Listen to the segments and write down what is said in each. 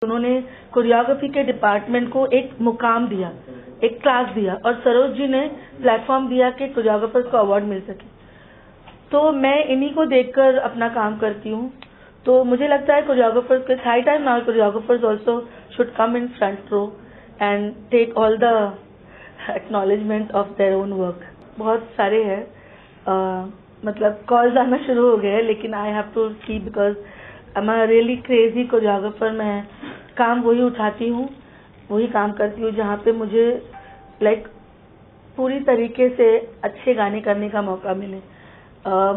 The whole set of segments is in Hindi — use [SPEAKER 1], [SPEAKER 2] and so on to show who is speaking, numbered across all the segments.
[SPEAKER 1] उन्होंने कोरियोग्राफी के डिपार्टमेंट को एक मुकाम दिया, एक क्लास दिया, और सरोज जी ने प्लेटफॉर्म दिया कि कोरियोग्राफर्स को अवार्ड मिल सके। तो मैं इन्हीं को देखकर अपना काम करती हूँ। तो मुझे लगता है कोरियोग्राफर्स के high time now choreographers also should come in front row and take all the acknowledgement of their own work. बहुत सारे हैं, मतलब कॉल्स आना शुरू हो गए हैं, लेकिन I have to keep because I am a really crazy choreographer. मैं काम वही उठाती हूँ, वही काम करती हूँ जहाँ पे मुझे पूरी तरीके से अच्छे गाने करने का मौका मिले।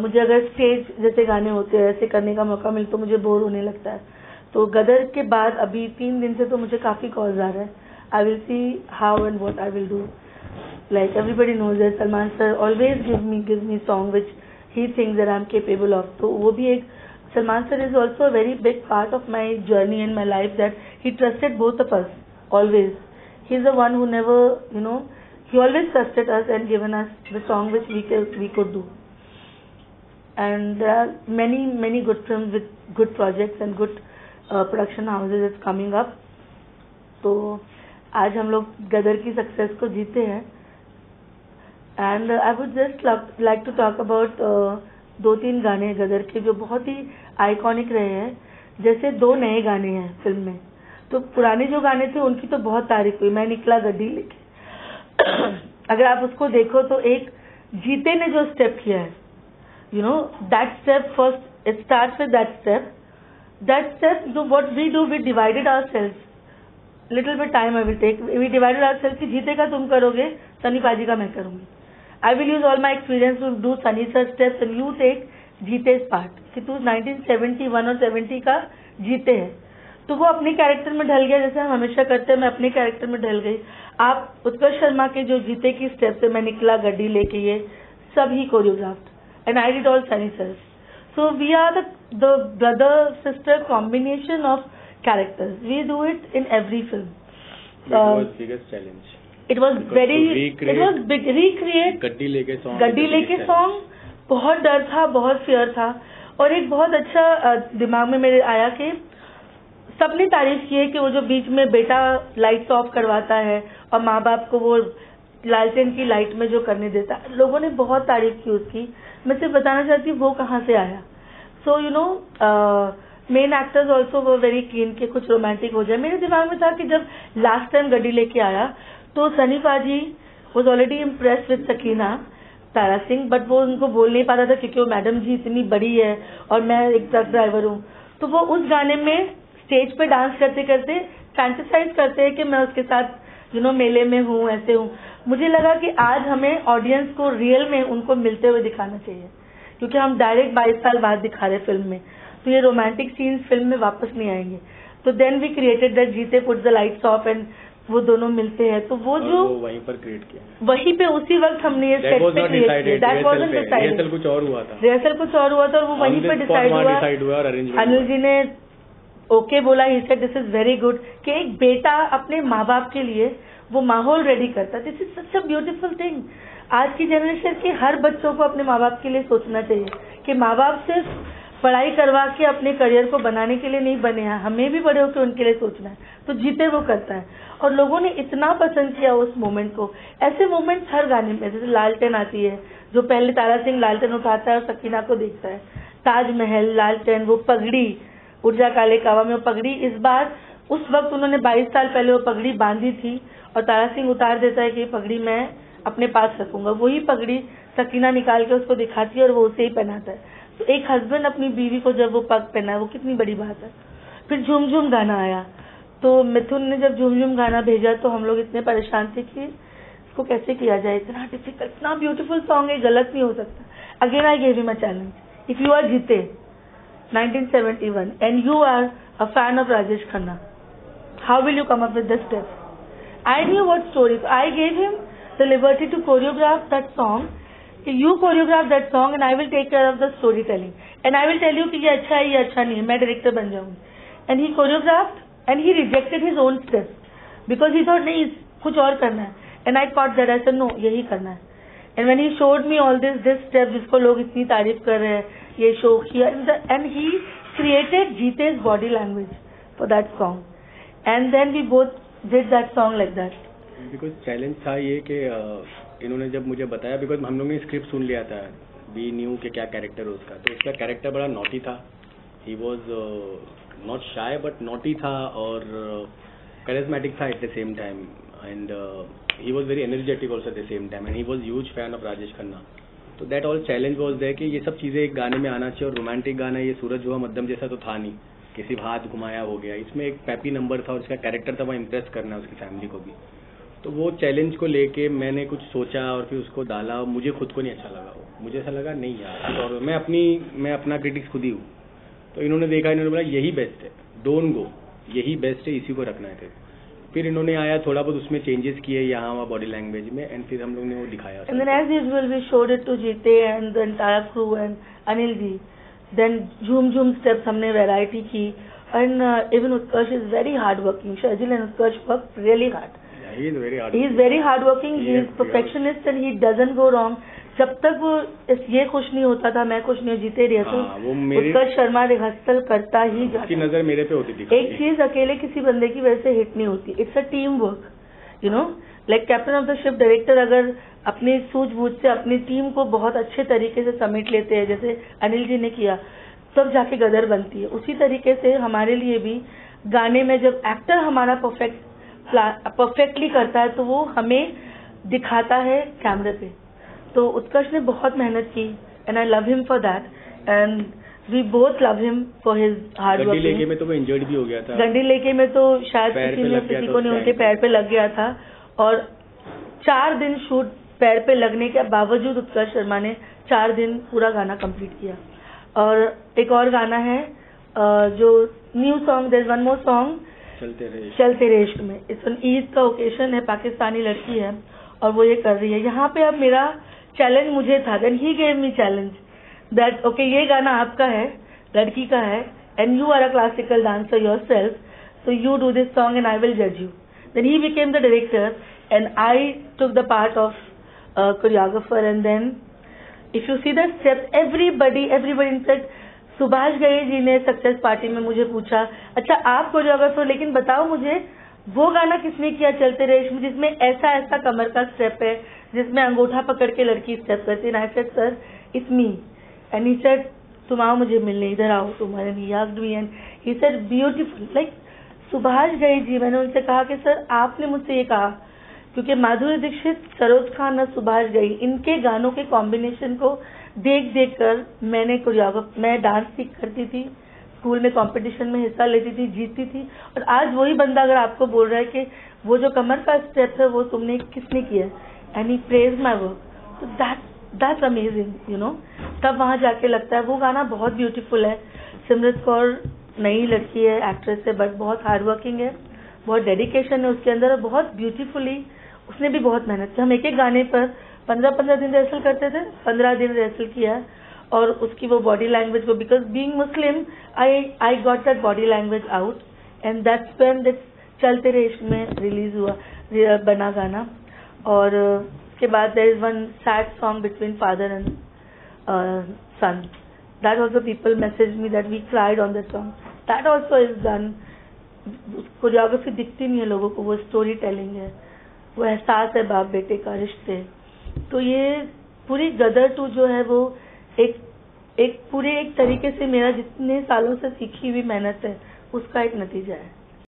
[SPEAKER 1] मुझे अगर स्टेज जैसे गाने होते हैं ऐसे करने का मौका मिले तो मुझे बोर होने लगता है। तो गदर के बाद अभी 3 दिन से तो मुझे काफ़ी कॉल्स आ रहे हैं। I will see how and what I will do. Like everybody knows that Salman sir always gives me song which he thinks that I am capable of. So वो भी एक Salman sir is also a very big part of my journey in my life, that he trusted both of us always. He is the one who never, he always trusted us and given us the song which we could do. And there are many good films with good projects and good production houses that's coming up. तो आज हम लोग गदर की सक्सेस को जीते हैं। And I would just like to talk about 2-3 गाने गदर के जो बहुत ही आइकॉनिक रहे हैं। जैसे 2 नए गाने हैं फिल्म में, तो पुराने जो गाने थे उनकी तो बहुत तारीफ हुई। मैं निकला गड्डी लेके अगर आप उसको देखो तो एक जीते ने जो स्टेप किया है, that step first it starts with that step जो what we do, we divided ourselves little bit time I will take, we divided ourselves कि जीते का तुम करोगे, सनी पाजी का मैं करूंगी। I will use all my experience to do Sunny sir steps and you take जीते's part कि तू 1971 और 70 का जीते है। तो वो अपने कैरेक्टर में ढल गया जैसे हम हमेशा करते हैं। मैं अपने कैरेक्टर में ढल गई। आप उत्कर्ष शर्मा के जो जीते की स्टेप्स है, मैं निकला गड्डी लेके, ये सब ही choreographed and I did all Sunny sir. So we are the brother sister combination of characters. We do it in every film.
[SPEAKER 2] Biggest challenge
[SPEAKER 1] It was big recreate
[SPEAKER 2] गड्डी लेके
[SPEAKER 1] सॉन्ग। बहुत डर था, बहुत फियर था, और एक बहुत अच्छा दिमाग में मेरे आया कि सबने तारीफ की है कि वो जो बीच में बेटा लाइट्स ऑफ करवाता है और माँ बाप को वो लालटेन की लाइट में जो करने देता है, लोगों ने बहुत तारीफ की उसकी। मैं सिर्फ बताना चाहती हूँ वो कहाँ से आया। सो मेन एक्टर्स ऑल्सो वो वेरी कीन के कुछ रोमांटिक हो जाए। मेरे दिमाग में था कि जब लास्ट टाइम गड्डी लेके आया तो सनी पाजी was already impress with Sakina Tara Singh, but वो उनको बोल नहीं पाता था क्योंकि वो मैडम जी इतनी बड़ी है और मैं एक ट्रक ड्राइवर हूँ। तो वो उस गाने में स्टेज पे डांस करते करते फैंटेसाइज करते हैं कि मैं उसके साथ मेले में हूँ, ऐसे हूँ। मुझे लगा कि आज हमें ऑडियंस को रियल में उनको मिलते हुए दिखाना चाहिए, क्योंकि हम डायरेक्ट 22 साल बाद दिखा रहे फिल्म में, तो ये रोमांटिक सीन्स फिल्म में वापस नहीं आएंगे। तो देन वी क्रिएटेड दैट जीते put the lights off and वो दोनों मिलते हैं। तो वो जो
[SPEAKER 2] वहीं पर क्रिएट किया,
[SPEAKER 1] वहीं पे उसी वक्त हमने ये सेट पे क्रिएट किया। दैट वाज़न्ट डिसाइडेड,
[SPEAKER 2] रिहर्सल कुछ और हुआ था,
[SPEAKER 1] और वो वहीं पे डिसाइड हुआ।
[SPEAKER 2] और
[SPEAKER 1] अनिल जी ने ओके बोला, he said this is very good, कि एक बेटा अपने माँ बाप के लिए वो माहौल रेडी करता है। This is such a beautiful thing. आज की जनरेशन के हर बच्चों को अपने माँ बाप के लिए सोचना चाहिए कि माँ बाप सिर्फ पढ़ाई करवा के अपने करियर को बनाने के लिए नहीं बने हैं, हमें भी बड़े होकर उनके लिए सोचना है। तो जीते वो करता है, और लोगों ने इतना पसंद किया उस मोमेंट को। ऐसे मोमेंट्स हर गाने में, जैसे लालटेन आती है, जो पहले तारा सिंह लालटेन उठाता है और सकीना को देखता है, ताजमहल, लालटेन, वो पगड़ी, ऊर्जा काले कावा में वो पगड़ी, इस बार उस वक्त उन्होंने 22 साल पहले वो पगड़ी बांधी थी और तारा सिंह उतार देता है कि ये पगड़ी मैं अपने पास रखूंगा। वही पगड़ी सकीना निकाल के उसको दिखाती है और वो उसे ही पहनाता है। तो एक हस्बैंड अपनी बीवी को जब वो पग पहना है, वो कितनी बड़ी बात है। फिर झूम झूम गाना आया, तो मिथुन ने जब झूम झूम गाना भेजा तो हम लोग इतने परेशान थे कि इसको कैसे किया जाए, इतना डिफिकल्ट, इतना ब्यूटीफुल सॉन्ग है, गलत नहीं हो सकता। Again I gave him a challenge, if you are जीते 1971 and you are a fan of Rajesh Khanna, how will you come up with this step? I knew what story, I gave him the liberty to choreograph that song. You choreograph that song and I will take care of the storytelling and I will tell you कि ये अच्छा है, ये अच्छा नहीं है, मैं डायरेक्टर बन जाऊंगी। And he choreographed and he rejected his own steps because he thought नहीं कुछ और करना है, and I caught that, I said no, यही करना है। And when he showed me all this steps जिसको लोग इतनी तारीफ कर रहे हैं, ये शो किया, and he created जीते's body language for that song and then we both did that song like that.
[SPEAKER 2] Because challenge था ये कि इन्होंने जब मुझे बताया, बिकॉज हम लोग ने स्क्रिप्ट सुन लिया था, वी न्यू कि क्या कैरेक्टर है उसका, तो उसका कैरेक्टर बड़ा नॉटी था. He was not shy but naughty था और करिज्मेटिक था at the same time, and he was very energetic also at the same time, and he was huge fan of Rajesh Khanna. तो that all challenge was there कि ये सब चीज़ें एक गाने में आना चाहिए. और रोमांटिक गाना ये सूरज हुआ मध्यम जैसा तो था नहीं, किसी हाथ घुमाया हो गया. इसमें एक पैपी नंबर था और इसका कैरेक्टर था, वो इम्प्रेस करना है उसकी फैमिली को भी. तो वो चैलेंज को लेके मैंने कुछ सोचा और फिर उसको डाला. मुझे खुद को नहीं अच्छा लगा वो, मुझे ऐसा लगा नहीं यार. और मैं अपना क्रिटिक्स खुद ही हूँ. तो इन्होंने देखा, इन्होंने बोला यही बेस्ट है, डोंट गो, यही बेस्ट है, इसी को रखना है. फिर इन्होंने आया थोड़ा बहुत उसमें चेंजेस किए यहाँ वहाँ बॉडी लैंग्वेज में, एंड फिर हम लोग ने वो दिखाया.
[SPEAKER 1] And then as usual we showed it to Jeete and the entire crew and Anil ji. Then झूम झूम steps हमने variety की, and even Utkarsh is very hard working. Shazil and Utkarsh work really hard.
[SPEAKER 2] Yeah, he is very hard.
[SPEAKER 1] He is very hard working. He is perfectionist and he doesn't go wrong. जब तक वो ये खुश नहीं होता था, मैं खुश नहीं हो, जीते रिहर्सल उत्कर्ष शर्मा रिहर्सल करता ही जाता.
[SPEAKER 2] उसकी नजर मेरे पे होती थी.
[SPEAKER 1] एक चीज अकेले किसी बंदे की वजह से हिट नहीं होती. It's a team work, you know. Like captain of the ship director अगर अपनी सूझबूझ से अपनी टीम को बहुत अच्छे तरीके से समेट लेते हैं, जैसे अनिल जी ने किया, तब जाके गदर बनती है. उसी तरीके से हमारे लिए भी गाने में जब एक्टर हमारा परफेक्टली करता है तो वो हमें दिखाता है कैमरे पे. तो उत्कर्ष ने बहुत मेहनत की, and I love him for that, and we both love him for his hard work.
[SPEAKER 2] गंडी लेके में तो वो इंजर्ड भी हो गया था.
[SPEAKER 1] गंडी लेके में तो शायद किसी को नहीं, उनके पैर पे लग गया था. और 4 दिन शूट पैर पे लगने के बावजूद उत्कर्ष शर्मा ने 4 दिन पूरा गाना कंप्लीट किया. और एक और गाना है जो new song, there is one more song, चलते रे इश्क में. इस ईद का ओकेशन है, पाकिस्तानी लड़की है और वो ये कर रही है. यहाँ पे अब मेरा चैलेंज मुझे था, then he gave me challenge that okay ये गाना आपका है, लड़की का है, and you are a classical dancer yourself, so you do this song and I will जज you. Then he became the director and I took the part of choreographer. And then if you see the steps, everybody in fact Subhash Ghai ji ने सक्सेस पार्टी में मुझे पूछा, अच्छा आप कोरियोग्राफर, लेकिन बताओ मुझे वो गाना किसने किया चलते रहे इश्क में, जिसमें ऐसा ऐसा कमर का स्टेप है, जिसमें अंगूठा पकड़ के लड़की स्टेप करती है. I said sir it's me, and he said तुम आओ मुझे मिलने, इधर आओ तुम्हारे. He asked me and he said beautiful like Subhash Ghai ji. मैंने उनसे कहा कि सर आपने मुझसे ये कहा, क्योंकि माधुरी दीक्षित, सरोज खान और सुभाष घई, इनके गानों के कॉम्बिनेशन को देख देख कर मैं डांस सीख करती थी, स्कूल में कंपटीशन में हिस्सा लेती थी, जीतती थी. और आज वही बंदा अगर आपको बोल रहा है कि वो जो कमर का स्टेप है वो तुमने किसने किया, and he praise my work, तो दैट्स अमेजिंग, यू नो. तब वहां जाके लगता है वो गाना बहुत ब्यूटीफुल है. सिमरत कौर नई लड़की है, एक्ट्रेस है, बट बहुत हार्ड वर्किंग है, बहुत डेडिकेशन है उसके अंदर, और बहुत ब्यूटीफुली उसने भी बहुत मेहनत की. हम एक एक गाने पर 15 दिन रिहर्सल करते थे, 15 दिन रिहर्सल किया. और उसकी वो बॉडी लैंग्वेज को, because being Muslim I got that body language out, and that's when this चलते रहे इश्क में रिलीज हुआ, बना गाना. और उसके बाद there is one sad song between father and son, that also people message me that we cried on that song. That also is done. Choreography दिखती नहीं है लोगों को, वो स्टोरी टेलिंग है, वो एहसास है बाप बेटे का, रिश्ते. तो ये पूरी गदर 2 जो है वो एक पूरे एक तरीके से मेरा जितने सालों से सीखी हुई मेहनत है उसका एक नतीजा है.